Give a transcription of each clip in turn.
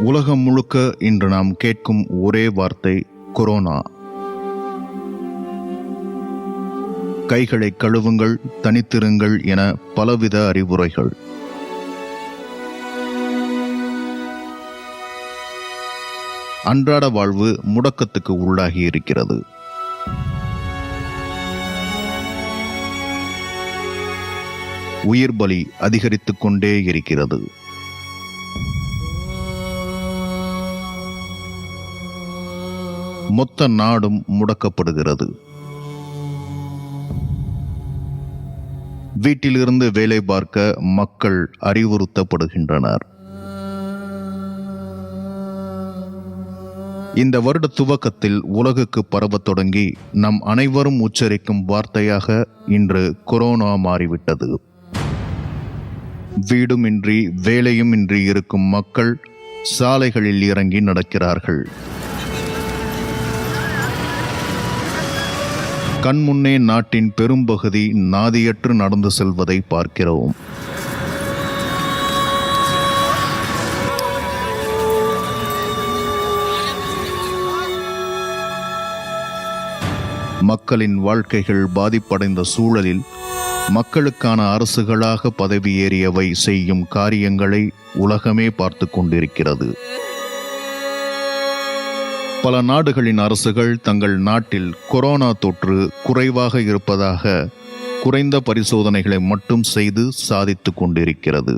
உலகம் முழுக்க இன்று நாம் கேட்கும் ஒரே வார்த்தை கொரோனா. கைகளை கழுவுங்கள், தனித்திருங்கள் என பலவித அறிவுரைகள். அன்றாட வாழ்வு முடக்கத்துக்கு உள்ளாகி இருக்கிறது. உயிர் பலி அதிகரித்துக் கொண்டே இருக்கிறது. மொத்த நாடும் முடக்கப்படுகிறது. வீட்டிலிருந்து வேலை பார்க்க மக்கள் அறிவுறுத்தப்படுகின்றனர். இந்த வருட துவக்கத்தில் உலகுக்கு பரவத் தொடங்கி நம் அனைவரும் உச்சரிக்கும் வார்த்தையாக இன்று கொரோனா மாறிவிட்டது. வீடுமின்றி வேலையுமின்றி இருக்கும் மக்கள் சாலைகளில் இறங்கி நடக்கிறார்கள். கண்முன்னே நாட்டின் பெரும்பகுதி நாதியற்று நடந்து செல்வதை பார்க்கிறோம். மக்களின் வாழ்க்கைகள் பாதிப்படைந்த சூழலில் மக்களுக்கான அரசுகளாக பதவியேறியவை செய்யும் காரியங்களை உலகமே பார்த்து கொண்டிருக்கிறது. பல நாடுகளின் அரசுகள் தங்கள் நாட்டில் கொரோனா தொற்று குறைவாக இருப்பதாக குறைந்த பரிசோதனைகளை மட்டும் செய்து சாதித்துக் கொண்டிருக்கிறது.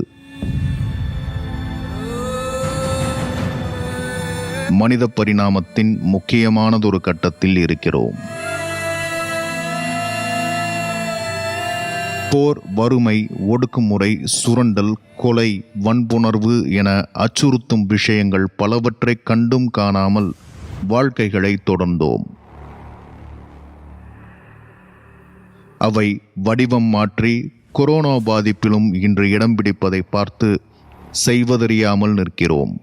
மனித பரிணாமத்தின் முக்கியமானதொரு கட்டத்தில் இருக்கிறோம். போர், வறுமை, ஒடுக்குமுறை, சுரண்டல், கொலை, வன்புணர்வு என அச்சுறுத்தும் விஷயங்கள் பலவற்றை கண்டும் காணாமல் வாழ்க்கைகளை தொடர்ந்தோம். அவை வடிவம் மாற்றி கொரோனா பாதிப்பிலும் இன்று இடம் பிடிப்பதை பார்த்து செய்வதறியாமல் நிற்கிறோம்.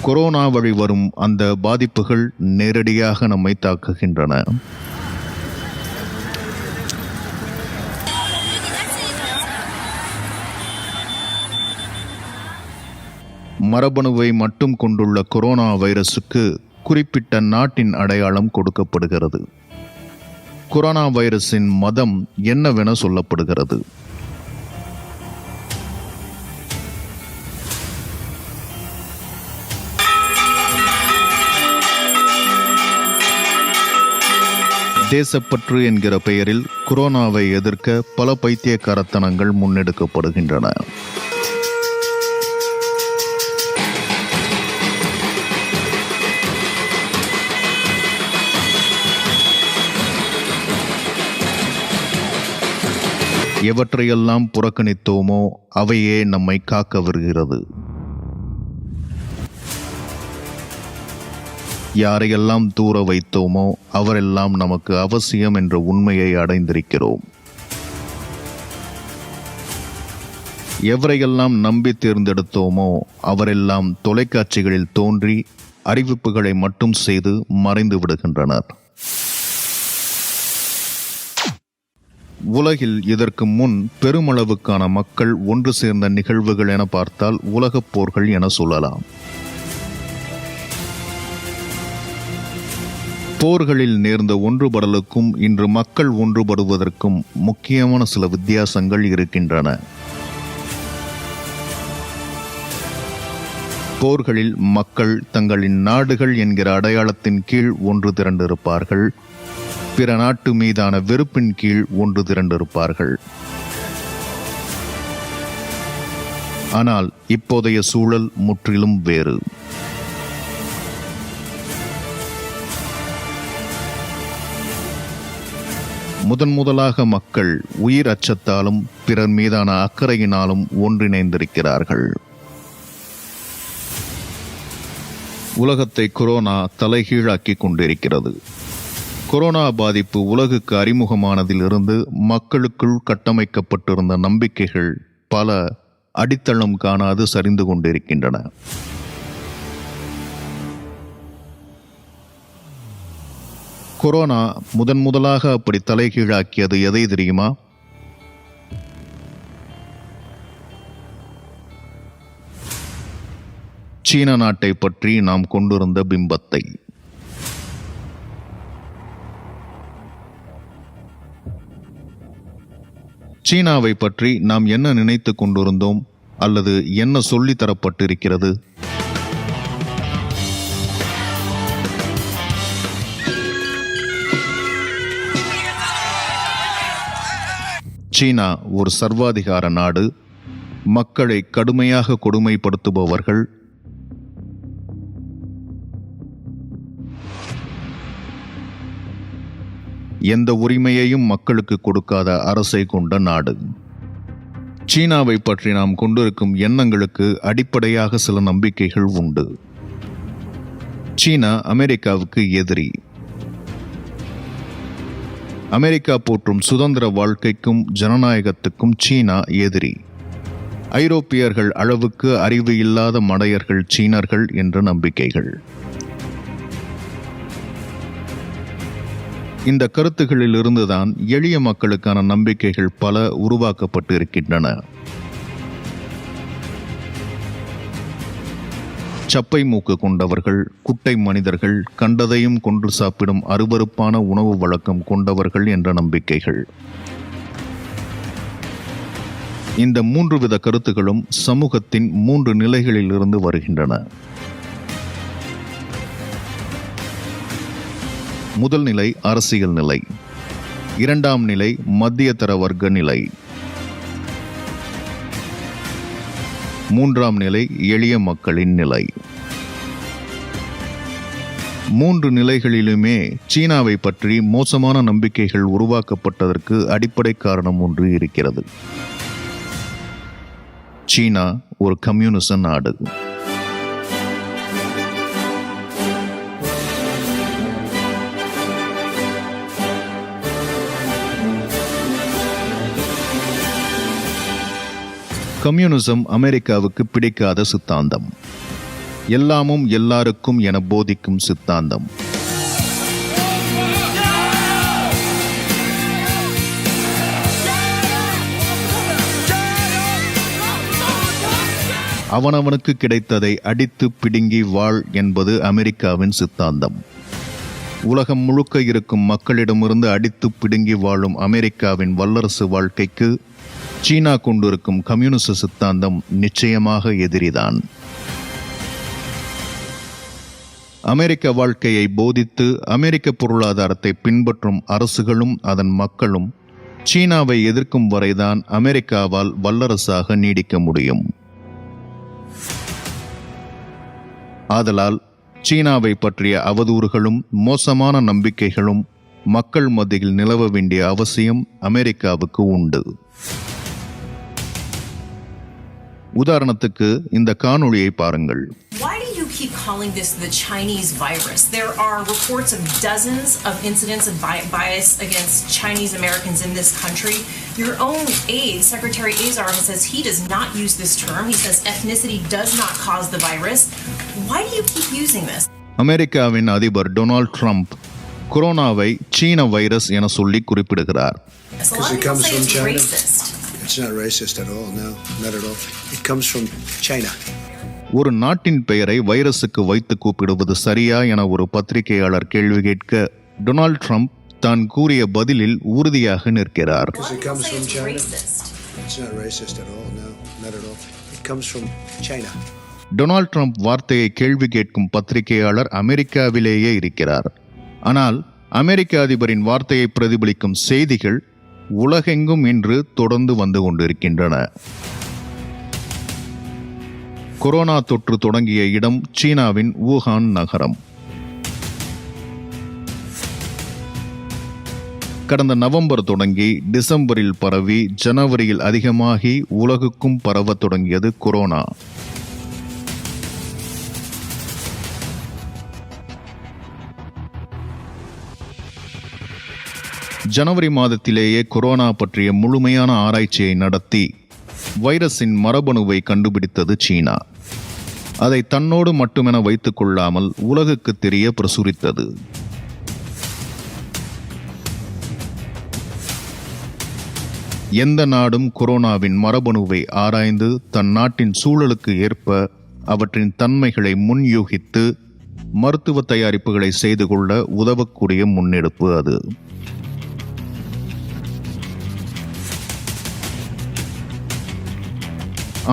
கொரோனா வழி வரும் அந்த பாதிப்புகள் நேரடியாக நம்மை தாக்குகின்றன. மரபணுவை மட்டும் கொண்டுள்ள கொரோனா வைரசுக்கு குறிப்பிட்ட நாட்டின் அடையாளம் கொடுக்கப்படுகிறது. கொரோனா வைரஸின் மதம் என்னவென சொல்லப்படுகிறது. தேசப்பற்று என்கிற பெயரில் கொரோனாவை எதிர்க்க பல பைத்தியக்காரத்தனங்கள் முன்னெடுக்கப்படுகின்றன. எவற்றையெல்லாம் புறக்கணித்தோமோ அவையே நம்மை காக்க வருகிறது. யாரையெல்லாம் தூர வைத்தோமோ அவரெல்லாம் நமக்கு அவசியம் என்ற உண்மையை அடைந்திருக்கிறோம். எவரையெல்லாம் நம்பி தேர்ந்தெடுத்தோமோ அவரெல்லாம் தொலைக்காட்சிகளில் தோன்றி அறிவிப்புகளை மட்டும் செய்து மறைந்து விடுகின்றனர். உலகில் இதற்கு முன் பெருமளவுக்கான மக்கள் ஒன்று சேர்ந்த நிகழ்வுகள் என பார்த்தால் உலகப் போர்கள் என சொல்லலாம். போர்களில் நேர்ந்த ஒன்றுபடலுக்கும் இன்று மக்கள் ஒன்றுபடுவதற்கும் முக்கியமான சில வித்தியாசங்கள் இருக்கின்றன. போர்களில் மக்கள் தங்களின் நாடுகள் என்கிற அடையாளத்தின் கீழ் ஒன்று திரண்டிருப்பார்கள். பிற நாட்டு மீதான வெறுப்பின் கீழ் ஒன்று திரண்டிருப்பார்கள். ஆனால் இப்போதைய சூழல் முற்றிலும் வேறு. முதலாக மக்கள் உயிர் அச்சத்தாலும் பிறர் மீதான அக்கறையினாலும் ஒன்றிணைந்திருக்கிறார்கள். உலகத்தை கொரோனா தலைகீழாக்கி கொண்டிருக்கிறது. கொரோனா பாதிப்பு உலகுக்கு அறிமுகமானதிலிருந்து மக்களுக்குள் கட்டமைக்கப்பட்டிருந்த நம்பிக்கைகள் பல அடித்தளம் காணாது சரிந்து கொண்டிருக்கின்றன. கொரோனா முதலாக அப்படி தலைகீழாக்கியது எதை தெரியுமா? சீன நாட்டை பற்றி நாம் கொண்டிருந்த பிம்பத்தை. சீனாவை பற்றி நாம் என்ன நினைத்து கொண்டிருந்தோம் அல்லது என்ன சொல்லித் தரப்பட்டிருக்கிறது? சீனா ஒரு சர்வாதிகார நாடு, மக்களை கடுமையாக கொடுமைப்படுத்துபவர்கள், எந்த உரிமையையும் மக்களுக்கு கொடுக்காத அரசை கொண்ட நாடு. சீனாவை பற்றி நாம் கொண்டிருக்கும் எண்ணங்களுக்கு அடிப்படையாக சில நம்பிக்கைகள் உண்டு. சீனா அமெரிக்காவுக்கு எதிரி. அமெரிக்கா போற்றும் சுதந்திர வாழ்க்கைக்கும் ஜனநாயகத்துக்கும் சீனா எதிரி. ஐரோப்பியர்கள் அளவுக்கு அறிவு இல்லாத மடையர்கள் சீனர்கள் என்ற நம்பிக்கைகள். இந்த கருத்துகளில் இருந்துதான் எளிய மக்களுக்கான நம்பிக்கைகள் பல உருவாக்கப்பட்டு இருக்கின்றன. சப்பை மூக்கு கொண்டவர்கள், குட்டை மனிதர்கள், கண்டதையும் கொன்று சாப்பிடும் அருவருப்பான உணவு வழக்கம் கொண்டவர்கள் என்ற நம்பிக்கைகள். இந்த 3 வித கருத்துகளும் சமூகத்தின் 3 நிலைகளில் இருந்து வருகின்றன. முதல் நிலை அரசியல் நிலை, 2ஆம் நிலை மத்தியதர வர்க்க நிலை, 3ஆம் நிலை எளிய மக்களின் நிலை. 3 நிலைகளிலுமே சீனாவை பற்றி மோசமான நம்பிக்கைகள் உருவாக்கப்பட்டதற்கு அடிப்படை காரணம் ஒன்று இருக்கிறது. சீனா ஒரு கம்யூனிச நாடு. கம்யூனிசம் அமெரிக்காவுக்கு பிடிக்காத சித்தாந்தம். எல்லாமும் எல்லாருக்கும் என போதிக்கும் சித்தாந்தம். அவனவனுக்கு கிடைத்ததை அடித்து பிடுங்கி வாழ் என்பது அமெரிக்காவின் சித்தாந்தம். உலகம் முழுக்க இருக்கும் மக்களிடமிருந்து அடித்து பிடுங்கி வாழும் அமெரிக்காவின் வல்லரசு வாழ்க்கைக்கு சீனா கொண்டிருக்கும் கம்யூனிச சித்தாந்தம் நிச்சயமாக எதிரிதான். அமெரிக்க வாழ்க்கையை போதித்து அமெரிக்க பொருளாதாரத்தை பின்பற்றும் அரசுகளும் அதன் மக்களும் சீனாவை எதிர்க்கும் வரைதான் அமெரிக்காவால் வல்லரசாக நீடிக்க முடியும். ஆதலால் சீனாவை பற்றிய அவதூறுகளும் மோசமான நம்பிக்கைகளும் மக்கள் மத்தியில் நிலவ வேண்டிய அவசியம் அமெரிக்காவுக்கு உண்டு. உதாரணத்துக்கு இந்த காணொளியை பாருங்கள். Why do you keep calling this the Chinese virus? There are reports of dozens of incidents of bias against Chinese Americans in this country. Your own aide, Secretary Azar, says he does not use this term. He says ethnicity does not cause the virus. Why do you keep using this? அமெரிக்காவின் அதிபர் Donald Trump கொரோனாவை சீன virus என சொல்லி குறிப்பிடுகிறார். A lot of people say it's racist. It's not racist at all, no, not at all. It comes from China. ஒரு நாட்டின் பெயரை வைரஸுக்கு வைத்து கூப்பிடுவது சரியா என ஒரு பத்திரிகையாளர் கேள்வி கேட்க டொனால்ட் ட்ரம்ப் தான் கூறிய பதிலில் உறுதியாக நிற்கிறார். It comes from China. It's not racist at all, no, not at all. It comes from China. Donald Trump வார்த்தையை கேள்வி கேட்கும் பத்திரிகையாளர் அமெரிக்காவிலேயே இருக்கிறார். ஆனால் அமெரிக்க அதிபரின் வார்த்தையை பிரதிபலிக்கும் செய்திகள் உலகெங்கும் இன்று தொடர்ந்து வந்து கொண்டிருக்கின்றன. கொரோனா தொற்று தொடங்கிய இடம் சீனாவின் வூஹான் நகரம். கடந்த நவம்பர் தொடங்கி டிசம்பரில் பரவி ஜனவரியில் அதிகமாகி உலகுக்கும் பரவத் தொடங்கியது கொரோனா. ஜனவரி மாதத்திலேயே கொரோனா பற்றிய முழுமையான ஆராய்ச்சியை நடத்தி வைரஸின் மரபணுவை கண்டுபிடித்தது சீனா. அதை தன்னோடு மட்டுமென வைத்துக் கொள்ளாமல் உலகுக்கு தெரிய பிரசுரித்தது. எந்த நாடும் கொரோனாவின் மரபணுவை ஆராய்ந்து தன் நாட்டின் சூழலுக்கு ஏற்ப அவற்றின் தன்மைகளை முன்யூகித்து மருத்துவ தயாரிப்புகளை செய்து கொள்ள உதவக்கூடிய முன்னெடுப்பு அது.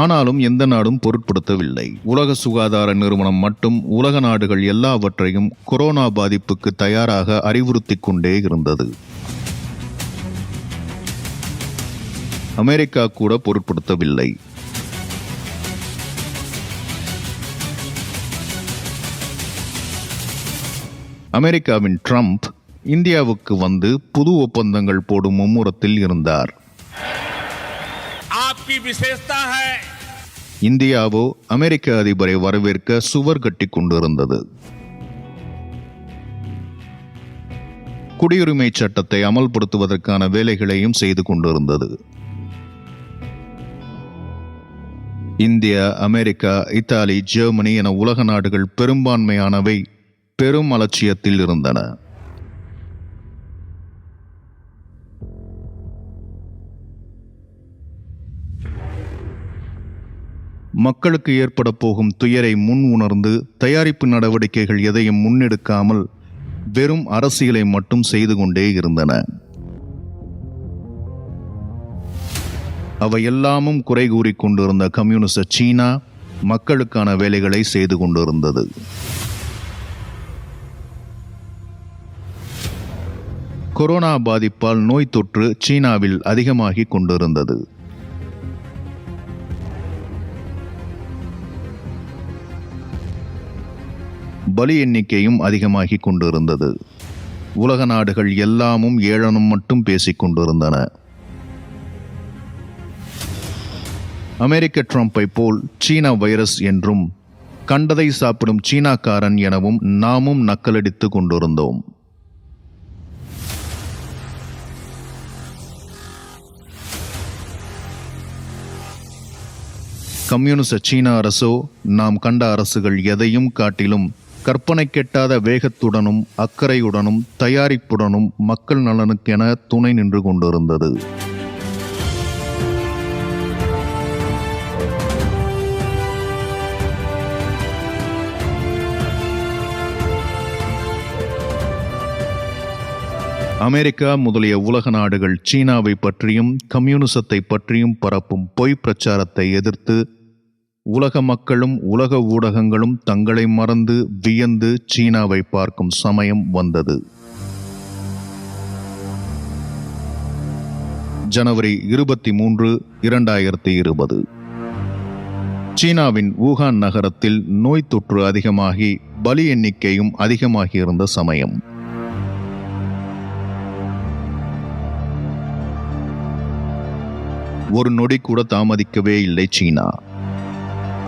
ஆனாலும் எந்த நாடும் பொருட்படுத்தவில்லை. உலக சுகாதார நிறுவனம் மட்டும் உலக நாடுகள் எல்லாவற்றையும் கொரோனா பாதிப்புக்கு தயாராக அறிவுறுத்திக் கொண்டே இருந்தது. அமெரிக்கா கூட பொருட்படுத்தவில்லை. அமெரிக்காவின் ட்ரம்ப் இந்தியாவுக்கு வந்து புது ஒப்பந்தங்கள் போடும் மும்முரத்தில் இருந்தார். இந்தியாவோ அமெரிக்க அதிபரை வரவேற்க சுவர் கட்டிக் கொண்டிருந்தது. குடியுரிமை சட்டத்தை அமல்படுத்துவதற்கான வேலைகளையும் செய்து கொண்டிருந்தது. இந்தியா, அமெரிக்கா, இத்தாலி, ஜெர்மனி என உலக நாடுகள் பெரும்பான்மையானவை பெரும் அலட்சியத்தில் இருந்தன. மக்களுக்கு ஏற்பட போகும் துயரை முன் உணர்ந்து தயாரிப்பு நடவடிக்கைகள் எதையும் முன்னெடுக்காமல் வெறும் அரசியலை மட்டும் செய்து கொண்டே இருந்தன. அவை எல்லாமும் குறை கூறிக் கொண்டிருந்த கம்யூனிச சீனா மக்களுக்கான வேலைகளை செய்து கொண்டிருந்தது. கொரோனா பாதிப்பால் நோய் தொற்று சீனாவில் அதிகமாகிக் கொண்டிருந்தது. பலி எண்ணிக்கையும் அதிகமாகிக் கொண்டிருந்தது. உலக நாடுகள் எல்லாமும் ஏளனம் மட்டும் பேசிக் கொண்டிருந்தன. அமெரிக்க ட்ரம்பை போல் சீனா வைரஸ் என்றும் கண்டதை சாப்பிடும் சீனாக்காரன் எனவும் நாமும் நக்கலடித்துக் கொண்டிருந்தோம். கம்யூனிச சீன அரசோ நாம் கண்ட அரசுகள் எதையும் காட்டிலும் கற்பனை கெட்டாத வேகத்துடனும் அக்கறையுடனும் தயாரிப்புடனும் மக்கள் நலனுக்கென துணை நின்று கொண்டிருந்தது. அமெரிக்கா முதலிய உலக நாடுகள் சீனாவை பற்றியும் கம்யூனிசத்தை பற்றியும் பரப்பும் பொய் பிரச்சாரத்தை எதிர்த்து உலக மக்களும் உலக ஊடகங்களும் தங்களை மறந்து வியந்து சீனாவை பார்க்கும் சமயம் வந்தது. ஜனவரி 23, 2020 சீனாவின் வூகான் நகரத்தில் நோய் தொற்று அதிகமாகி பலி எண்ணிக்கையும் அதிகமாகியிருந்த சமயம். ஒரு நொடி கூட தாமதிக்கவே இல்லை சீனா.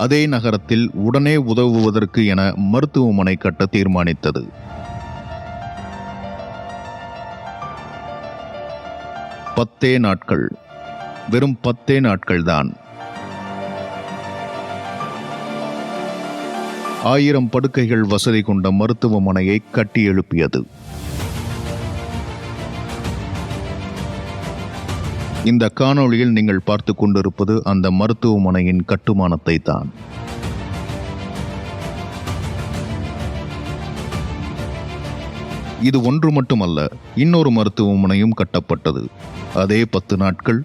அதே நகரத்தில் உடனே உதவுவதற்கு என மருத்துவமனை கட்ட தீர்மானித்தது. பத்தே நாட்கள், வெறும் 10 நாட்கள்தான் 1000 படுக்கைகள் வசதி கொண்ட மருத்துவமனையை கட்டி எழுப்பியது. இந்த காணொளியில் நீங்கள் பார்த்து கொண்டிருப்பது அந்த மருத்துவமனையின் கட்டுமானத்தை தான். இது ஒன்று மட்டுமல்ல, இன்னொரு மருத்துவமனையும் கட்டப்பட்டது. அதே 10 நாட்கள்.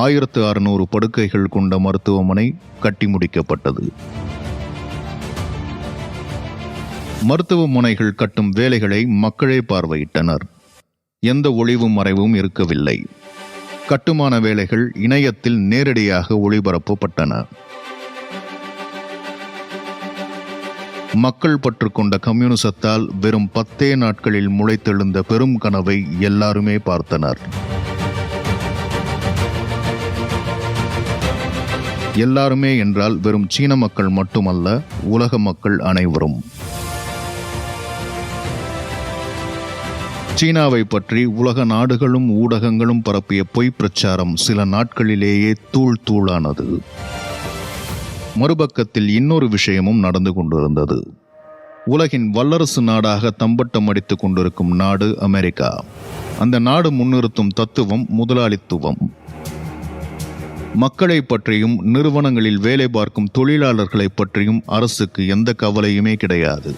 ஆயிரத்து 600 படுக்கைகள் கொண்ட மருத்துவமனை கட்டி முடிக்கப்பட்டது. மருத்துவமனைகள் கட்டும் வேலைகளை மக்களே பார்வையிட்டனர். எந்த ஒளிவு மறைவும் இருக்கவில்லை. கட்டுமான வேலைகள் இணையத்தில் நேரடியாக ஒளிபரப்பப்பட்டன. மக்கள் பற்றுக்கொண்ட கம்யூனிசத்தால் வெறும் 10 நாட்களில் முளைத்தெழுந்த பெரும் கனவை எல்லாருமே பார்த்தனர். எல்லாருமே என்றால் வெறும் சீன மக்கள் மட்டுமல்ல, உலக மக்கள் அனைவரும். சீனாவை பற்றி உலக நாடுகளும் ஊடகங்களும் பரப்பிய பொய் பிரச்சாரம் சில நாட்களிலேயே தூள் தூளானது. மறுபக்கத்தில் இன்னொரு விஷயமும் நடந்து கொண்டிருந்தது. உலகின் வல்லரசு நாடாக தம்பட்டம் அடித்துக் கொண்டிருக்கும் நாடு அமெரிக்கா. அந்த நாடு முன்னிறுத்தும் தத்துவம் முதலாளித்துவம். மக்களை பற்றியும் நிறுவனங்களில் வேலை பார்க்கும் தொழிலாளர்களை பற்றியும் அரசுக்கு எந்த கவலையுமே கிடையாது.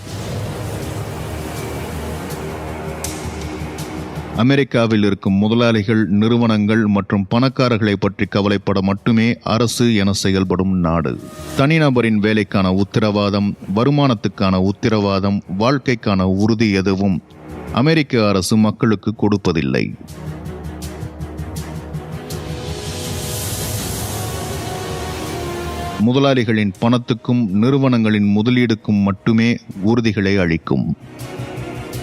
அமெரிக்காவில் இருக்கும் முதலாளிகள், நிறுவனங்கள் மற்றும் பணக்காரர்களை பற்றி கவலைப்பட மட்டுமே அரசு என செயல்படும் நாடு. தனிநபரின் வேலைக்கான உத்தரவாதம், வருமானத்துக்கான உத்தரவாதம், வாழ்க்கைக்கான உறுதி எதுவும் அமெரிக்க அரசு மக்களுக்கு கொடுப்பதில்லை. முதலாளிகளின் பணத்துக்கும் நிறுவனங்களின் முதலீடுக்கும் மட்டுமே உறுதிகளை அளிக்கும்.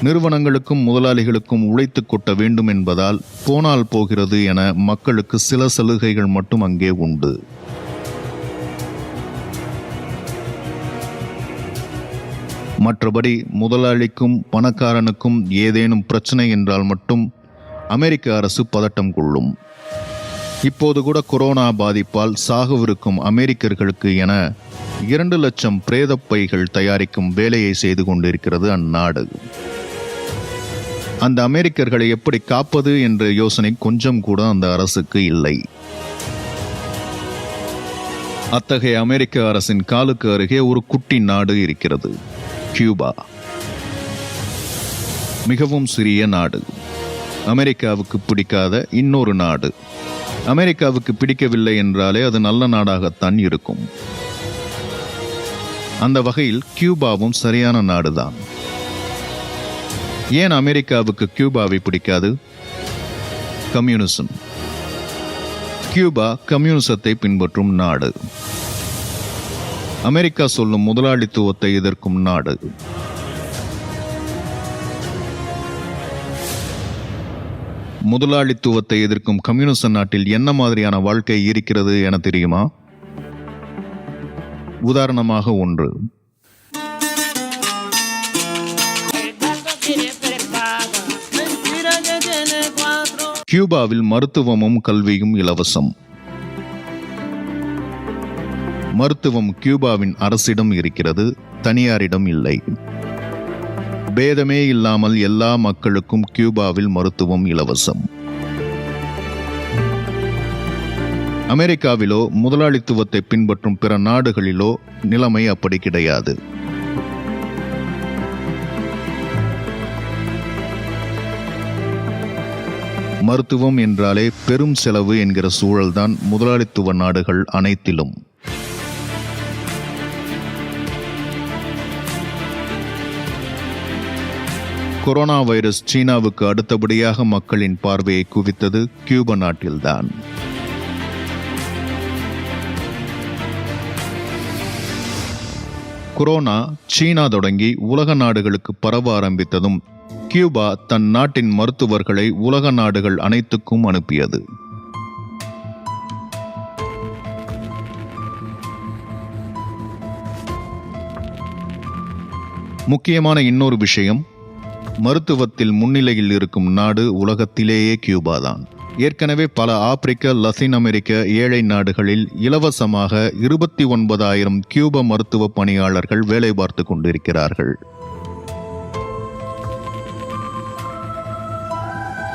நிறுவனங்களுக்கும் முதலாளிகளுக்கும் உழைத்து கொட்ட வேண்டும் என்பதால் போனால் போகிறது என மக்களுக்கு சில சலுகைகள் மட்டும் அங்கே உண்டு. மற்றபடி முதலாளிக்கும் பணக்காரனுக்கும் ஏதேனும் பிரச்சனை என்றால் மட்டும் அமெரிக்க அரசு பதட்டம் கொள்ளும். இப்போது கூட கொரோனா பாதிப்பால் சாகவிருக்கும் அமெரிக்கர்களுக்கு என 2 லட்சம் பிரேத பைகள் தயாரிக்கும் வேலையை செய்து கொண்டிருக்கிறது அந்நாடு. அந்த அமெரிக்கர்களை எப்படி காப்பது என்ற யோசனை கொஞ்சம் கூட அந்த அரசுக்கு இல்லை. அத்தகைய அமெரிக்க அரசின் காலுக்கு அருகே ஒரு குட்டி நாடு இருக்கிறது, கியூபா. மிகவும் சிறிய நாடு. அமெரிக்காவுக்கு பிடிக்காத இன்னொரு நாடு. அமெரிக்காவுக்கு பிடிக்கவில்லை என்றாலே அது நல்ல நாடாகத்தான் இருக்கும். அந்த வகையில் கியூபாவும் சரியான நாடுதான். ஏன் அமெரிக்காவுக்கு கியூபாவை பிடிக்காது? கம்யூனிசம். கியூபா கம்யூனிசத்தை பின்பற்றும் நாடு. அமெரிக்கா சொல்லும் முதலாளித்துவத்தை எதிர்க்கும் நாடு. முதலாளித்துவத்தை எதிர்க்கும் கம்யூனிச நாட்டில் என்ன மாதிரியான வாழ்க்கை இருக்கிறது என தெரியுமா? உதாரணமாக ஒன்று. கியூபாவில் மருத்துவமும் கல்வியும் இலவசம். மருத்துவம் கியூபாவின் அரசிடம் இருக்கிறது, தனியாரிடம் இல்லை. பேதமே இல்லாமல் எல்லா மக்களுக்கும் கியூபாவில் மருத்துவம் இலவசம். அமெரிக்காவிலோ முதலாளித்துவத்தை பின்பற்றும் பிற நாடுகளிலோ நிலைமை அப்படி கிடையாது. மருத்துவம் என்றாலே பெரும் செலவு என்கிற சூழல்தான் முதலாளித்துவ நாடுகள் அனைத்திலும். கொரோனா வைரஸ் சீனாவுக்கு அடுத்தபடியாக மக்களின் பார்வையை குவித்தது கியூபா நாட்டில்தான். கொரோனா சீனா தொடங்கி உலக நாடுகளுக்கு பரவ ஆரம்பித்ததும் கியூபா தன் நாட்டின் மருத்துவர்களை உலக நாடுகள் அனைத்துக்கும் அனுப்பியது. முக்கியமான இன்னொரு விஷயம், மருத்துவத்தில் முன்னிலையில் இருக்கும் நாடு உலகத்திலேயே கியூபாதான். ஏற்கனவே பல ஆப்பிரிக்க, லத்தீன் அமெரிக்க ஏழை நாடுகளில் இலவசமாக 29,000 கியூப மருத்துவ பணியாளர்கள் வேலை பார்த்து கொண்டிருக்கிறார்கள்.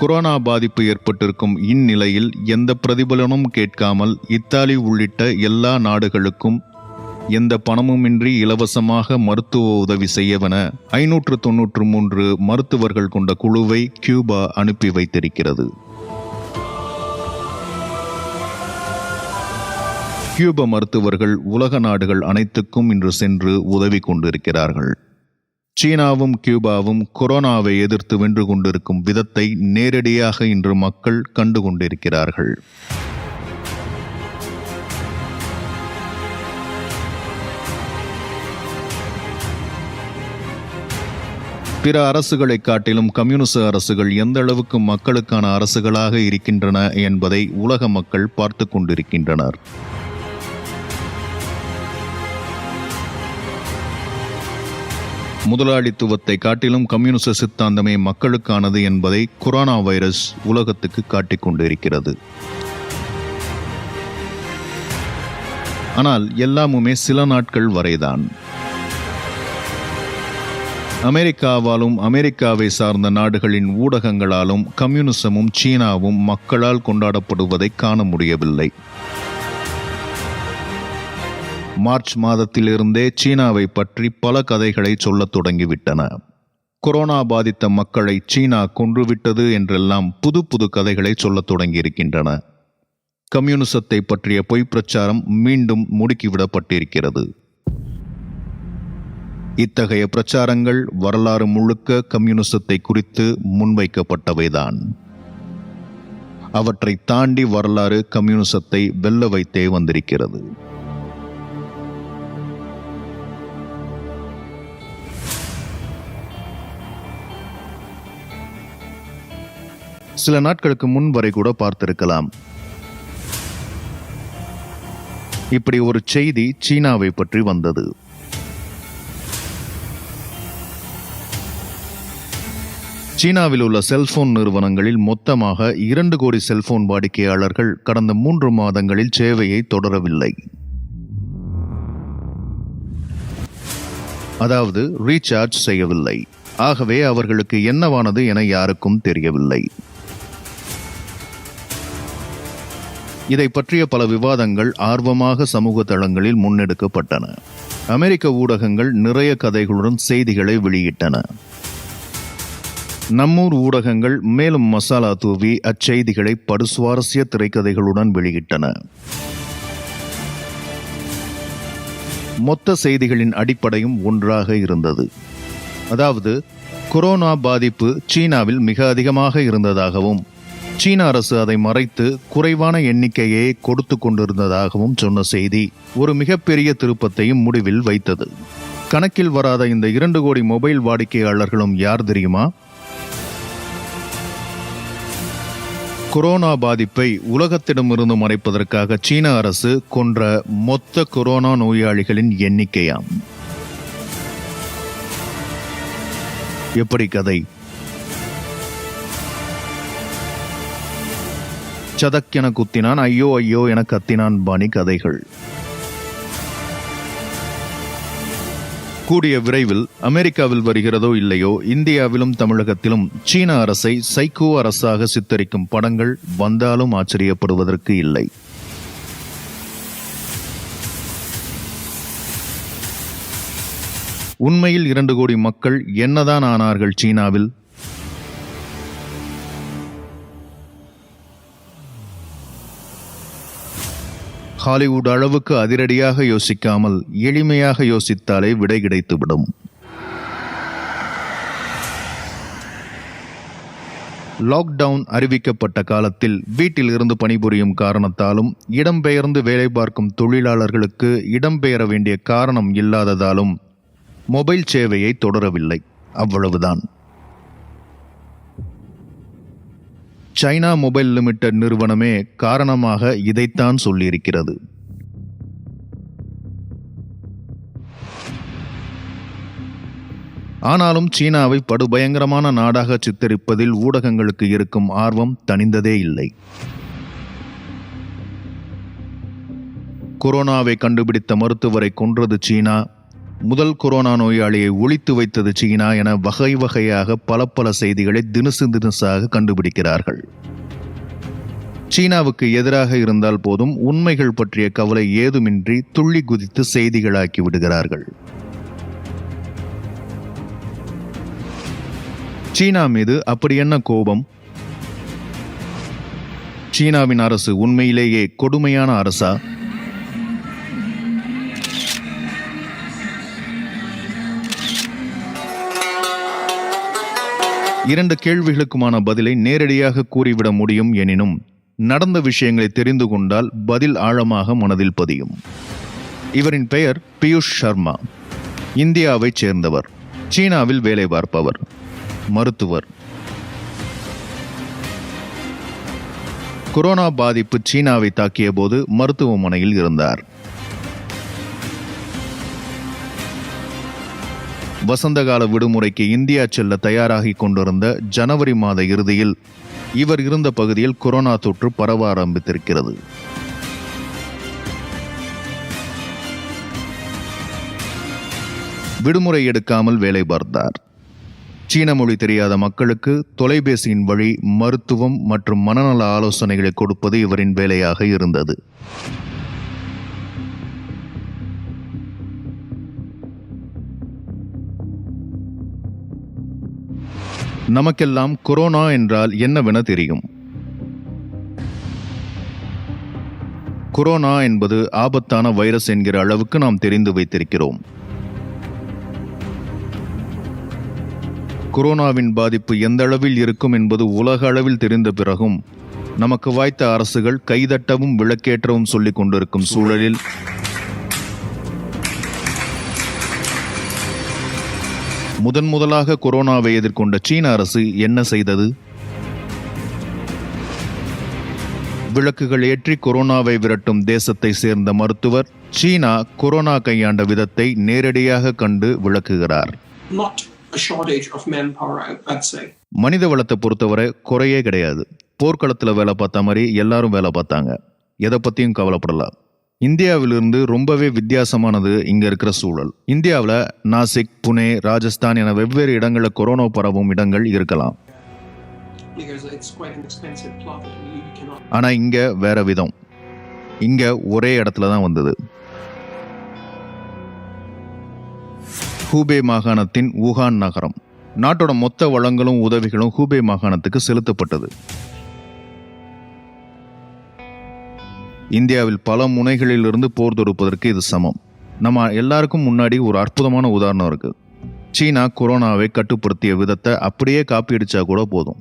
கொரோனா பாதிப்பு ஏற்பட்டிருக்கும் இந்நிலையில் எந்த பிரதிபலனும் கேட்காமல் இத்தாலி உள்ளிட்ட எல்லா நாடுகளுக்கும் எந்த பணமுமின்றி இலவசமாக மருத்துவ உதவி செய்யவென 593 மருத்துவர்கள் கொண்ட குழுவை கியூபா அனுப்பி வைத்திருக்கிறது. கியூபா மருத்துவர்கள் உலக நாடுகள் அனைத்துக்கும் இன்று சென்று உதவி கொண்டிருக்கிறார்கள். சீனாவும் கியூபாவும் கொரோனாவை எதிர்த்து வென்று கொண்டிருக்கும் விதத்தை நேரடியாக இன்று மக்கள் கண்டு கொண்டிருக்கிறார்கள். பிற அரசுகளை காட்டிலும் கம்யூனிச அரசுகள் எந்த அளவுக்கு மக்களுக்கான அரசுகளாக இருக்கின்றன என்பதை உலக மக்கள் பார்த்து கொண்டிருக்கின்றனர். முதலாளித்துவத்தை காட்டிலும் கம்யூனிச சித்தாந்தமே மக்களுக்கானது என்பதை கொரோனா வைரஸ் உலகத்துக்கு காட்டிக் கொண்டிருக்கிறது. ஆனால் எல்லாமுமே சில நாட்கள் வரைதான். அமெரிக்காவாலும் அமெரிக்காவை சார்ந்த நாடுகளின் ஊடகங்களாலும் கம்யூனிசமும் சீனாவும் மக்களால் கொண்டாடப்படுவதை காண முடியவில்லை. மார்ச் மாதத்திலிருந்தே சீனாவை பற்றி பல கதைகளை சொல்லத் தொடங்கிவிட்டன. கொரோனா பாதித்த மக்களை சீனா கொன்றுவிட்டது என்றெல்லாம் புது புது கதைகளை சொல்லத் தொடங்கியிருக்கின்றன. கம்யூனிசத்தை பற்றிய பொய் பிரச்சாரம் மீண்டும் முடுக்கிவிடப்பட்டிருக்கிறது. இத்தகைய பிரச்சாரங்கள் வரலாறு முழுக்க கம்யூனிசத்தை குறித்து முன்வைக்கப்பட்டவைதான். அவற்றை தாண்டி வரலாறு கம்யூனிசத்தை வெல்ல வைத்தே வந்திருக்கிறது. சில நாட்களுக்கு முன் வரை கூட பார்த்திருக்கலாம். இப்படி ஒரு செய்தி சீனாவை பற்றி வந்தது. சீனாவில் உள்ள செல்போன் நிறுவனங்களில் மொத்தமாக 2 கோடி செல்போன் வாடிக்கையாளர்கள் கடந்த 3 மாதங்களில் சேவையை தொடரவில்லை. அதாவது ரீசார்ஜ் செய்யவில்லை. ஆகவே அவர்களுக்கு என்னவானது என யாருக்கும் தெரியவில்லை. இதை பற்றிய பல விவாதங்கள் ஆர்வமாக சமூக தளங்களில் முன்னெடுக்கப்பட்டன. அமெரிக்க ஊடகங்கள் நிறைய கதைகளுடன் செய்திகளை வெளியிட்டன. நம்மூர் ஊடகங்கள் மேலும் மசாலா தூவி அச்செய்திகளை படுசுவாரஸ்ய திரைக்கதைகளுடன் வெளியிட்டன. மொத்த செய்திகளின் அடிப்படையும் ஒன்றாக இருந்தது. அதாவது கொரோனா பாதிப்பு சீனாவில் மிக அதிகமாக இருந்ததாகவும் சீன அரசு அதை மறைத்து குறைவான எண்ணிக்கையே கொடுத்து கொண்டிருந்ததாகவும் சொன்ன செய்தி ஒரு மிகப்பெரிய திருப்பத்தையும் முடிவில் வைத்தது. கணக்கில் வராத இந்த 2 கோடி மொபைல் வாடிக்கையாளர்களும் யார் தெரியுமா? கொரோனா பாதிப்பை உலகத்திடமிருந்து மறைப்பதற்காக சீன அரசு கொன்ற மொத்த கொரோனா நோயாளிகளின் எண்ணிக்கையாம். எப்படி கதை? சதக்கென குத்தினான், ஐயோ ஐயோ என கத்தினான் பாணி கதைகள். கூடிய விரைவில் அமெரிக்காவில் வருகிறதோ இல்லையோ, இந்தியாவிலும் தமிழகத்திலும் சீன அரசை சைக்கோ அரசாக சித்தரிக்கும் படங்கள் வந்தாலும் ஆச்சரியப்படுவதற்கு இல்லை. உண்மையில் 2 கோடி மக்கள் என்னதான் ஆனார்கள் சீனாவில்? ஹாலிவுட் அளவுக்கு அதிரடியாக யோசிக்காமல் எளிமையாக யோசித்தாலே விடை கிடைத்துவிடும். லாக்டவுன் அறிவிக்கப்பட்ட காலத்தில் வீட்டில் இருந்து பணிபுரியும் காரணத்தாலும் இடம்பெயர்ந்து வேலை பார்க்கும் தொழிலாளர்களுக்கு இடம்பெயர வேண்டிய காரணம் இல்லாததாலும் மொபைல் சேவையை தொடரவில்லை. அவ்வளவுதான். சைனா மொபைல் லிமிடெட் நிறுவனமே காரணமாக இதைத்தான் சொல்லியிருக்கிறது. ஆனாலும் சீனாவை படுபயங்கரமான நாடாக சித்தரிப்பதில் ஊடகங்களுக்கு இருக்கும் ஆர்வம் தணிந்ததே இல்லை. கொரோனாவை கண்டுபிடித்த மருத்துவரை கொன்றது சீனா, முதல் கொரோனா நோயாளியை ஒழித்து வைத்தது சீனா என வகை வகையாக பல செய்திகளை தினசாக கண்டுபிடிக்கிறார்கள். சீனாவுக்கு எதிராக இருந்தால் போதும் உண்மைகள் பற்றிய கவலை ஏதுமின்றி துள்ளி குதித்து செய்திகளாக்கி விடுகிறார்கள். சீனா மீது அப்படி என்ன கோபம்? சீனாவின் அரசு உண்மையிலேயே கொடுமையான அரசா? இரண்டு கேள்விகளுக்குமான பதிலை நேரடியாக கூறிவிட முடியும். எனினும் நடந்த விஷயங்களை தெரிந்து கொண்டால் பதில் ஆழமாக மனதில் பதியும். இவரின் பெயர் பியூஷ் சர்மா. இந்தியாவைச் சேர்ந்தவர். சீனாவில் வேலை பார்ப்பவர். மருத்துவர். கொரோனா பாதிப்பு சீனாவை தாக்கிய போது மருத்துவமனையில் இருந்தார். வசந்தகால விடுமுறைக்கு இந்தியா செல்ல தயாராகி கொண்டிருந்த ஜனவரி மாத இறுதியில் இவர் இருந்த பகுதியில் கொரோனா தொற்று பரவ ஆரம்பித்திருக்கிறது. விடுமுறை எடுக்காமல் வேலை பார்த்தார். சீன மொழி தெரியாத மக்களுக்கு தொலைபேசியின் வழி மருத்துவம் மற்றும் மனநல ஆலோசனைகளை கொடுப்பது இவரின் வேலையாக இருந்தது. நமக்கெல்லாம் கொரோனா என்றால் என்னவென தெரியும். கொரோனா என்பது ஆபத்தான வைரஸ் என்கிற அளவுக்கு நாம் தெரிந்து வைத்திருக்கிறோம். கொரோனாவின் பாதிப்பு எந்த அளவில் இருக்கும் என்பது உலக அளவில் தெரிந்த பிறகும் நமக்கு வாய்த்த அரசுகள் கைதட்டவும் விளக்கேற்றவும் சொல்லிக் கொண்டிருக்கும் சூழலில் முதலாக கொரோனாவை எதிர்கொண்ட சீன அரசு என்ன செய்தது? விளக்குகள் ஏற்றி கொரோனாவை விரட்டும் தேசத்தை சேர்ந்த மருத்துவர் சீனா கொரோனா கையாண்ட விதத்தை நேரடியாக கண்டு விளக்குகிறார். மனித வளத்தை பொறுத்தவரை குறையே கிடையாது. போர்க்களத்தில் வேலை பார்த்த மாதிரி எல்லாரும் வேலை பார்த்தாங்க. எதை பத்தியும் கவலைப்படலாம். இந்தியாவிலிருந்து ரொம்பவே வித்தியாசமானது இங்க இருக்கிற சூழல். இந்தியாவில் நாசிக், புனே, ராஜஸ்தான் என வெவ்வேறு இடங்களில் கொரோனா பரவும் இடங்கள் இருக்கலாம். ஆனா இங்க வேற விதம். இங்க ஒரே இடத்துல தான் வந்தது. ஹூபே மாகாணத்தின் ஊகான் நகரம். நாட்டோட மொத்த வளங்களும் உதவிகளும் ஹூபே மாகாணத்துக்கு செலுத்தப்பட்டது. இந்தியாவில் பல முனைகளில் இருந்து போர் தொடுப்பதற்கு இது சமம். நம்ம எல்லாருக்கும் முன்னாடி ஒரு அற்புதமான உதாரணம் இருக்கு. சீனா கொரோனாவை கட்டுப்படுத்திய விதத்தை அப்படியே காப்பி அடிச்சா கூட போதும்.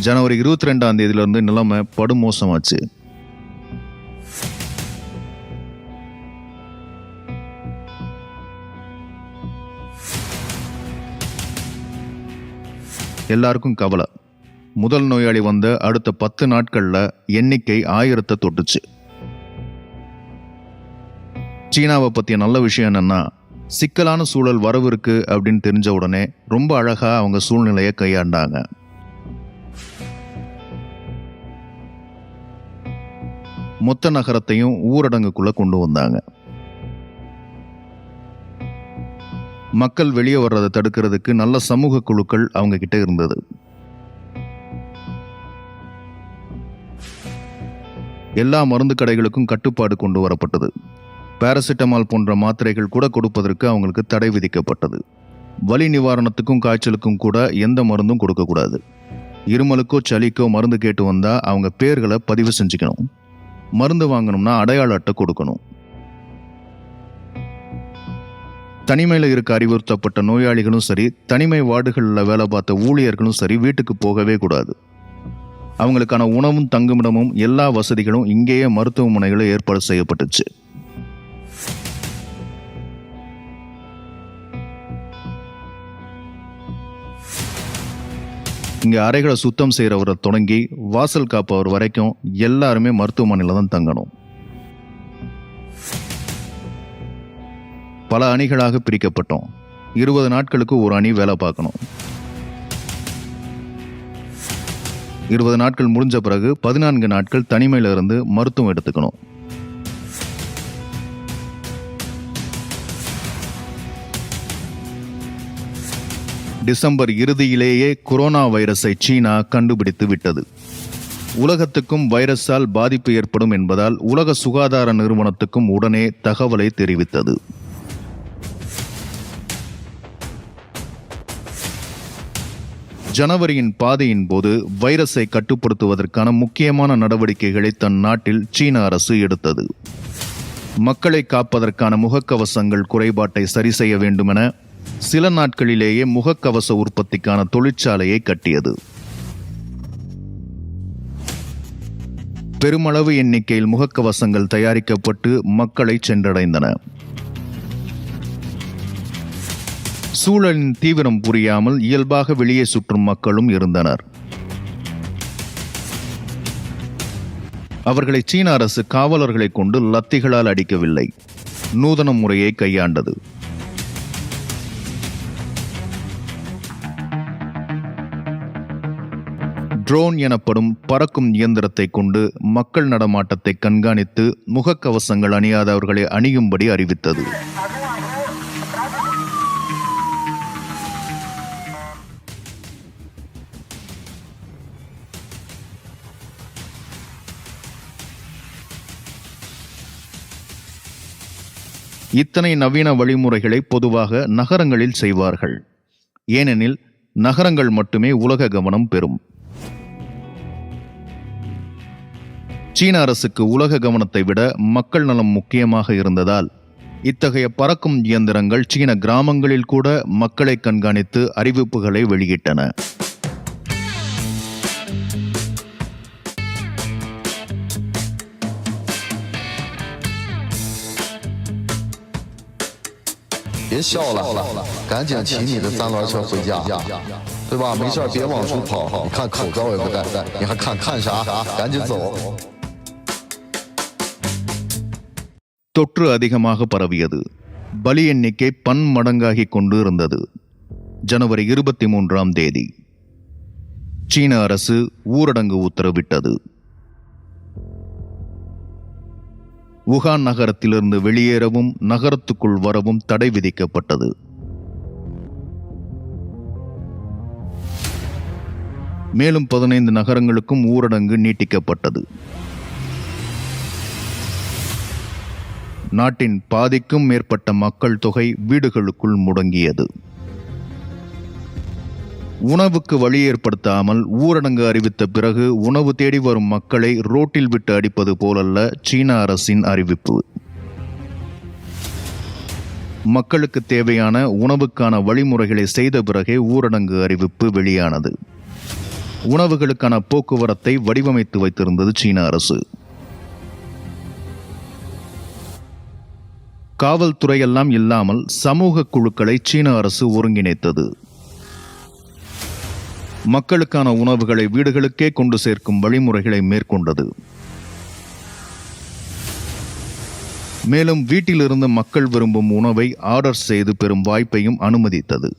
ஜனவரி 22ஆம் தேதியிலிருந்து நிலைமை படுமோசமாச்சு. எல்லாருக்கும் கவலை. முதல் நோயாளி வந்த அடுத்த 10 நாட்கள்ல எண்ணிக்கை 1000 தொட்டுச்சு. சீனாவை பத்திய நல்ல விஷயம் என்னன்னா, சிக்கலான சூழல் வரவிருக்கு அப்படின்னு தெரிஞ்ச உடனே ரொம்ப அழகா அவங்க சூழ்நிலையை கையாண்டாங்க. மொத்த நகரத்தையும் ஊரடங்குக்குள்ள கொண்டு வந்தாங்க. மக்கள் வெளியே வர்றதை தடுக்கிறதுக்கு நல்ல சமூக குழுக்கள் அவங்க கிட்ட இருந்தது. எல்லா மருந்து கடைகளுக்கும் கட்டுப்பாடு கொண்டு வரப்பட்டது. பாராசிட்டமால் போன்ற மாத்திரைகள் கூட கொடுப்பதற்கு அவங்களுக்கு தடை விதிக்கப்பட்டது. வலி நிவாரணத்துக்கும் காய்ச்சலுக்கும் கூட எந்த மருந்தும் கொடுக்கக்கூடாது. இருமலுக்கோ சளிக்கோ மருந்து கேட்டு வந்தா அவங்க பேர்களை பதிவு செஞ்சுக்கணும். மருந்து வாங்கணும்னா அடையாள அட்டை கொடுக்கணும். தனிமையில் இருக்க அறிவுறுத்தப்பட்ட நோயாளிகளும் சரி, தனிமை வார்டுகளில் வேலை பார்த்த ஊழியர்களும் சரி வீட்டுக்கு போகவே கூடாது. அவங்களுக்கான உணவும் தங்குமிடமும் எல்லா வசதிகளும் இங்கேயே மருத்துவமனைகளில் ஏற்பாடு செய்யப்பட்டுச்சு. இங்க அறைகளை சுத்தம் செய்யறவரை தொடங்கி வாசல் காப்பவர் வரைக்கும் எல்லாருமே மருத்துவமனையில தான் தங்கணும். பல அணிகளாக பிரிக்கப்பட்டோம். 20 நாட்களுக்கு ஒரு அணி வேலை பார்க்கணும். 20 நாட்கள் முடிஞ்ச பிறகு 14 நாட்கள் தனிமையில இருந்து மருத்துவம் எடுத்துக்கணும். டிசம்பர் இறுதியிலேயே கொரோனா வைரஸை சீனா கண்டுபிடித்து விட்டது. உலகத்துக்கும் வைரஸால் பாதிப்பு ஏற்படும் என்பதால் உலக சுகாதார நிறுவனத்துக்கும் உடனே தகவலை தெரிவித்தது. ஜனவரியின் பாதையின் போது வைரஸை கட்டுப்படுத்துவதற்கான முக்கியமான நடவடிக்கைகளை தன் நாட்டில் சீன அரசு எடுத்தது. மக்களை காப்பதற்கான முகக்கவசங்கள் குறைபாட்டை சரி செய்ய வேண்டுமென சில நாட்களிலேயே முகக்கவச உற்பத்திக்கான தொழிற்சாலையை கட்டியது. பெருமளவு எண்ணிக்கையில் முகக்கவசங்கள் தயாரிக்கப்பட்டு மக்களை சென்றடைந்தன. சூழலின் தீவிரம் புரியாமல் இயல்பாக வெளியே சுற்றும் மக்களும் இருந்தனர். அவர்களை சீன அரசு காவலர்களை கொண்டு லத்திகளால் அடிக்கவில்லை, நூதன முறையை கையாண்டது. ட்ரோன் எனப்படும் பறக்கும் இயந்திரத்தை கொண்டு மக்கள் நடமாட்டத்தை கண்காணித்து முகக்கவசங்கள் அணியாதவர்களை அணியும்படி அறிவித்தது. இத்தனை நவீன வழிமுறைகளை பொதுவாக நகரங்களில் செய்வார்கள். ஏனெனில் நகரங்கள் மட்டுமே உலக கவனம் பெறும். சீன அரசுக்கு உலக கவனத்தை விட மக்கள் நலம் முக்கியமாக இருந்ததால் இத்தகைய பறக்கும் இயந்திரங்கள் சீன கிராமங்களில் கூட மக்களை கண்காணித்து அறிவிப்புகளை வெளியிட்டன.别笑了，赶紧骑你的3轮车回家，对吧？没事别往出跑，你看口罩也不戴，你还看啥？赶紧走。தொற்று அதிகமாக பரவியது. பலி எண்ணிக்கை பன்மடங்காகிக் கொண்டு இருந்தது. ஜனவரி 23ஆம் தேதி சீன அரசு ஊரடங்கு உத்தரவிட்டது. வுகான் நகரத்திலிருந்து வெளியேறவும் நகரத்துக்குள் வரவும் தடை விதிக்கப்பட்டது. மேலும் 15 நகரங்களுக்கும் ஊரடங்கு நீட்டிக்கப்பட்டது. நாட்டின் பாதிக்கும் மேற்பட்ட மக்கள் தொகை வீடுகளுக்குள் முடங்கியது. உணவுக்கு வழி ஏற்படுத்தாமல் ஊரடங்கு அறிவித்த பிறகு உணவு தேடி வரும் மக்களை ரோட்டில் விட்டு அடிப்பது போலல்ல சீன அரசின் அறிவிப்பு. மக்களுக்கு தேவையான உணவுக்கான வழிமுறைகளை செய்த பிறகே ஊரடங்கு அறிவிப்பு வெளியானது. உணவுகளுக்கான போக்குவரத்தை வடிவமைத்து வைத்திருந்தது சீன அரசு. காவல்துறையெல்லாம் இல்லாமல் சமூக குழுக்களை சீன அரசு ஒருங்கிணைத்தது. மக்களுக்கான உணவுகளை வீடுகளுக்கே கொண்டு சேர்க்கும் வழிமுறைகளை மேற்கொண்டது. மேலும் வீட்டிலிருந்து மக்கள் விரும்பும் உணவை ஆர்டர் செய்து பெறும் வாய்ப்பையும் அனுமதித்தது.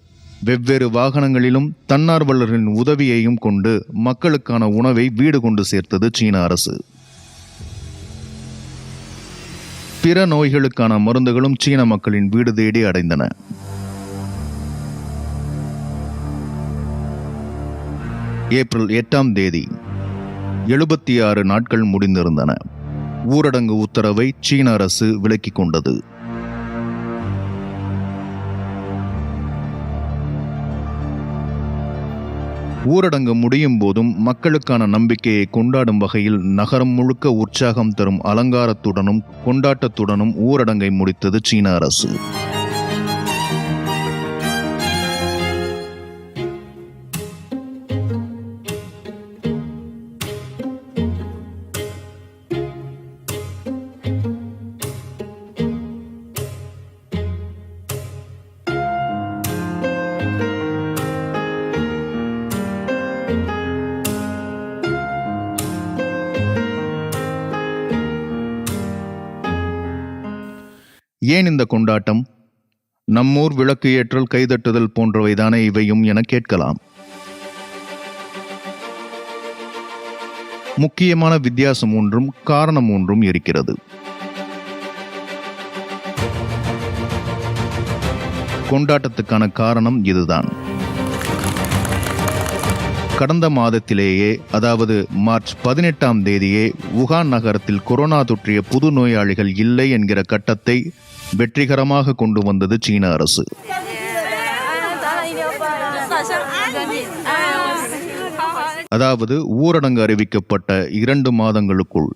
வெவ்வேறு வாகனங்களிலும் தன்னார்வலர்களின் உதவியையும் கொண்டு மக்களுக்கான உணவை வீடு கொண்டு சேர்த்தது சீன அரசு. பிற நோய்களுக்கான மருந்துகளும் சீன மக்களின் வீடு தேடி அடைந்தன. ஏப்ரல் 8ஆம் தேதி 76 நாட்கள் முடிந்திருந்தன. ஊரடங்கு உத்தரவை சீன அரசு விலக்கிக் கொண்டது. ஊரடங்கு முடியும் போதும் மக்களுக்கான நம்பிக்கையை கொண்டாடும் வகையில் நகரம் முழுக்க உற்சாகம் தரும் அலங்காரத்துடனும் கொண்டாட்டத்துடனும் ஊரடங்கை முடித்தது சீன அரசு. ஏன் இந்த கொண்டாட்டம்? நம்மூர் விளக்கு ஏற்றல், கைதட்டுதல் போன்றவைதானே இவையும் என கேட்கலாம். முக்கியமான வித்தியாசம் ஒன்றும் காரணம் ஒன்றும் இருக்கிறது. கொண்டாட்டத்துக்கான காரணம் இதுதான். கடந்த மாதத்திலேயே, அதாவது மார்ச் 18ஆம் தேதியே வுகான் நகரத்தில் கொரோனா தொற்றிய புது நோயாளிகள் இல்லை என்கிற கட்டத்தை வெற்றிகரமாக கொண்டு வந்தது சீன அரசு. அதாவது ஊரடங்கு அறிவிக்கப்பட்ட 2 மாதங்களுக்குள்.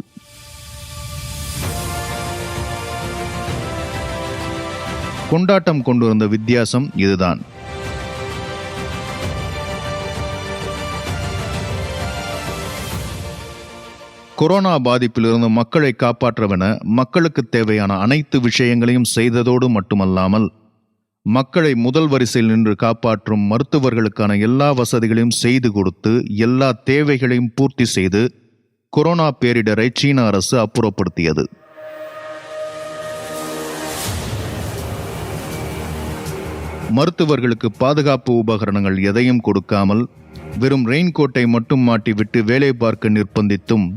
கொண்டாட்டம் கொண்டு வந்த வித்தியாசம் இதுதான். கொரோனா பாதிப்பிலிருந்து மக்களை காப்பாற்றவென மக்களுக்கு தேவையான அனைத்து விஷயங்களையும் செய்ததோடு மட்டுமல்லாமல் மக்களை முதல் வரிசையில் நின்று காப்பாற்றும் மருத்துவர்களுக்கான எல்லா வசதிகளையும் செய்து கொடுத்து எல்லா தேவைகளையும் பூர்த்தி செய்து கொரோனா பேரிடரை சீன அரசு அப்புறப்படுத்தியது. மருத்துவர்களுக்கு பாதுகாப்பு உபகரணங்கள் எதையும் கொடுக்காமல் வெறும் ரெயின்கோட்டை மட்டும் மாட்டிவிட்டு வேலை பார்க்க நிர்பந்தித்தும்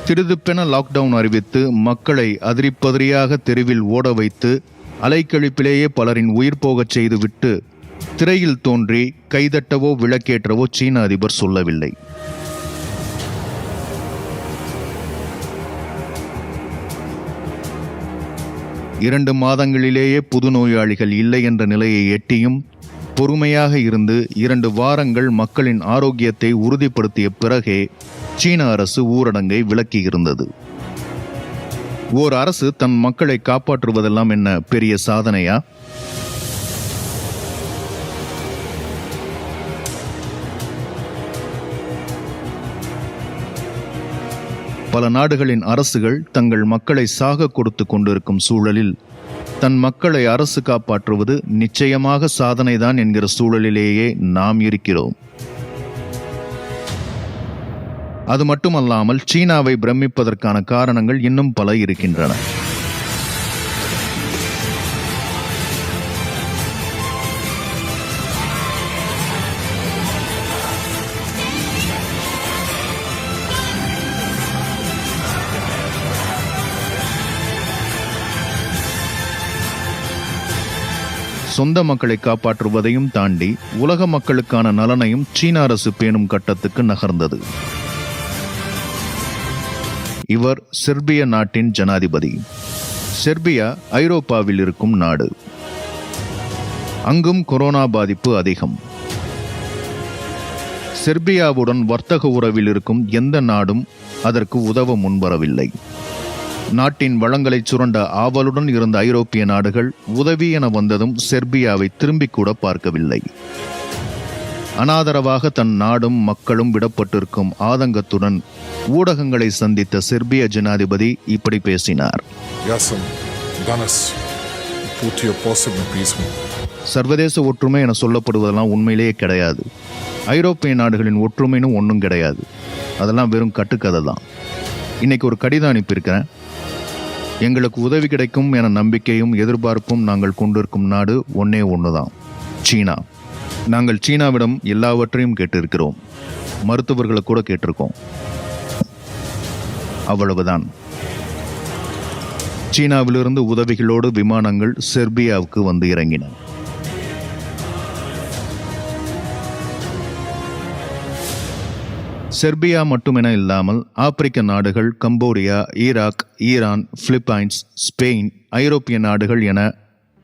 திடுதிப்பென லாக்டவுன் அறிவித்து மக்களை அதிரிப்பதிரியாக தெருவில் ஓட வைத்து அலைக்கழிப்பிலேயே பலரின் உயிர் போகச் செய்துவிட்டு திரையில் தோன்றி கைதட்டவோ விளக்கேற்றவோ சீன அதிபர் சொல்லவில்லை. 2 மாதங்களிலேயே புது நோயாளிகள் இல்லை என்ற நிலையை எட்டியும் பொறுமையாக இருந்து 2 வாரங்கள் மக்களின் ஆரோக்கியத்தை உறுதிப்படுத்திய பிறகே சீன அரசு ஊரடங்கை விலக்கியிருந்தது. ஓர் அரசு தன் மக்களை காப்பாற்றுவதெல்லாம் என்ன பெரிய சாதனையா? பல நாடுகளின் அரசுகள் தங்கள் மக்களை சாக கொடுத்து கொண்டிருக்கும் சூழலில் தன் மக்களை அரசு காப்பாற்றுவது நிச்சயமாக சாதனைதான் என்கிற சூழலிலேயே நாம் இருக்கிறோம். அது மட்டுமல்லாமல் சீனாவை பிரமிப்பதற்கான காரணங்கள் இன்னும் பல இருக்கின்றன. சொந்த மக்களை காப்பாற்றுவதையும் தாண்டி உலக மக்களுக்கான நலனையும் சீன அரசு பேணும் கட்டத்துக்கு நகர்ந்தது. இவர் செர்பிய நாட்டின் ஜனாதிபதி. செர்பியா ஐரோப்பாவில் இருக்கும் நாடு. அங்கும் கொரோனா பாதிப்பு அதிகம். செர்பியாவுடன் வர்த்தக உறவில் இருக்கும் எந்த நாடும் அதற்கு உதவ முன்வரவில்லை. நாட்டின் வளங்களை சுரண்ட ஆவலுடன் இருந்த ஐரோப்பிய நாடுகள் உதவி என வந்ததும் செர்பியாவை திரும்பிக் கூட பார்க்கவில்லை. அனாதரவாக தன் நாடும் மக்களும் விடப்பட்டிருக்கும் ஆதங்கத்துடன் ஊடகங்களை சந்தித்த செர்பிய ஜனாதிபதி இப்படி பேசினார். சர்வதேச ஒற்றுமை என சொல்லப்படுவதெல்லாம் உண்மையிலேயே கிடையாது. ஐரோப்பிய நாடுகளின் ஒற்றுமைன்னு ஒன்றும் கிடையாது. அதெல்லாம் வெறும் கட்டுக்கதை தான். இன்னைக்கு ஒரு கடிதம் அனுப்பியிருக்கிறேன். எங்களுக்கு உதவி கிடைக்கும் என நம்பிக்கையும் எதிர்பார்ப்பும் நாங்கள் கொண்டிருக்கும் நாடு ஒன்னே ஒன்றுதான், சீனா. நாங்கள் சீனாவிடம் எல்லாவற்றையும் கேட்டிருக்கிறோம். மருத்துவர்களை கூட கேட்டிருக்கோம். அவ்வளவுதான். சீனாவிலிருந்து உதவிகளோடு விமானங்கள் செர்பியாவுக்கு வந்து இறங்கின. செர்பியா மட்டுமென இல்லாமல் ஆப்பிரிக்க நாடுகள், Cambodia, Iraq, Iran, Philippines, Spain, ஐரோப்பிய நாடுகள் என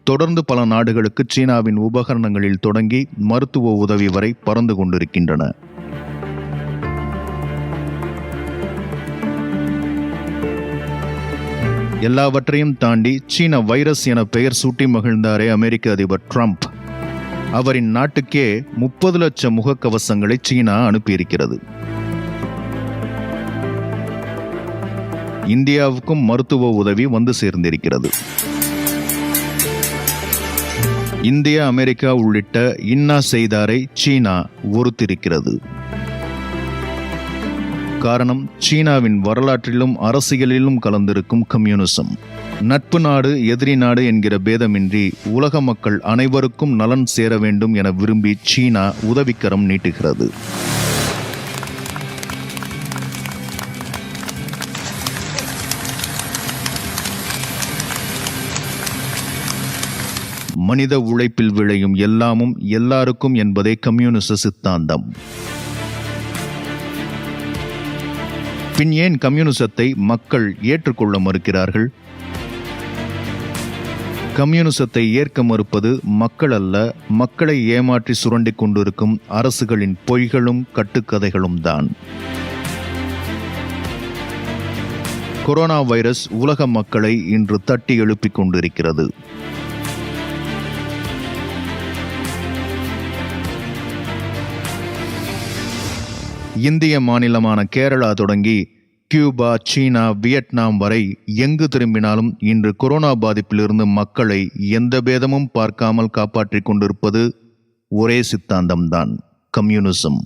தொடர்ந்து பல நாடுகளுக்கு சீனாவின் உபகரணங்களில் தொடங்கி மருத்துவ உதவி வரை பறந்து கொண்டிருக்கின்றன. எல்லாவற்றையும் தாண்டி சீன வைரஸ் என பெயர் சூட்டி மகிழ்ந்தாரே அமெரிக்க அதிபர் ட்ரம்ப். அவரின் நாட்டுக்கே 30 லட்சம் முகக்கவசங்களை சீனா அனுப்பியிருக்கிறது. இந்தியாவுக்கும் மருத்துவ உதவி வந்து சேர்ந்திருக்கிறது. இந்தியா, அமெரிக்கா உள்ளிட்ட இன்னா செய்தாரை சீனா ஒருத்திருக்கிறது. காரணம், சீனாவின் வரலாற்றிலும் அரசியலிலும் கலந்திருக்கும் கம்யூனிசம். நட்பு நாடு, எதிரி நாடு என்கிற பேதமின்றி உலக மக்கள் அனைவருக்கும் நலன் சேர வேண்டும் என விரும்பி சீனா உதவிக்கரம் நீட்டுகிறது. மனித உழைப்பில் விளையும் எல்லாமும் எல்லாருக்கும் என்பதே கம்யூனிச சித்தாந்தம். பின் ஏன் கம்யூனிசத்தை மக்கள் ஏற்றுக்கொள்ள மறுக்கிறார்கள்? கம்யூனிசத்தை ஏற்க மறுப்பது மக்கள் அல்ல, மக்களை ஏமாற்றி சுரண்டிக் கொண்டிருக்கும் அரசுகளின் பொய்களும் கட்டுக்கதைகளும் தான். கொரோனா வைரஸ் உலக மக்களை இன்று தட்டி எழுப்பிக் கொண்டிருக்கிறது. இந்திய மாநிலமான கேரளா தொடங்கி கியூபா, சீனா, வியட்நாம் வரை எங்கு திரும்பினாலும் இன்று கொரோனா பாதிப்பிலிருந்து மக்களை எந்த பேதமும் பார்க்காமல் காப்பாற்றிக் கொண்டிருப்பது ஒரே சித்தாந்தம்தான், கம்யூனிசம்.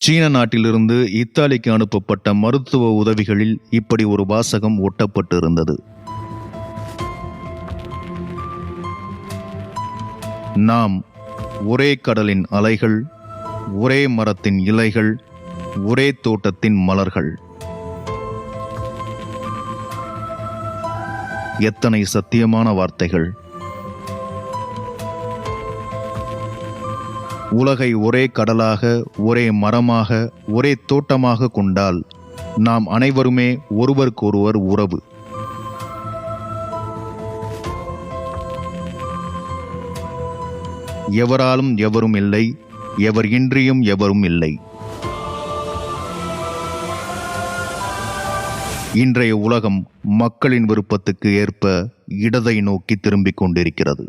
சீன நாட்டிலிருந்து இத்தாலிக்கு அனுப்பப்பட்ட மருத்துவ உதவிகளில் இப்படி ஒரு வாசகம் ஒட்டப்பட்டு இருந்தது. நாம் ஒரே கடலின் அலைகள், ஒரே மரத்தின் இலைகள், ஒரே தோட்டத்தின் மலர்கள். எத்தனை சத்தியமான வார்த்தைகள்! உலகை ஒரே கடலாக, ஒரே மரமாக, ஒரே தோட்டமாக கொண்டால் நாம் அனைவருமே ஒருவருக்கொருவர் உறவு. எவராலும் எவரும் இல்லை, எவர் இன்றியும் எவரும் இல்லை. இன்றைய உலகம் மக்களின் விருப்பத்துக்கு ஏற்ப இடதை நோக்கி திரும்பிக் கொண்டிருக்கிறது.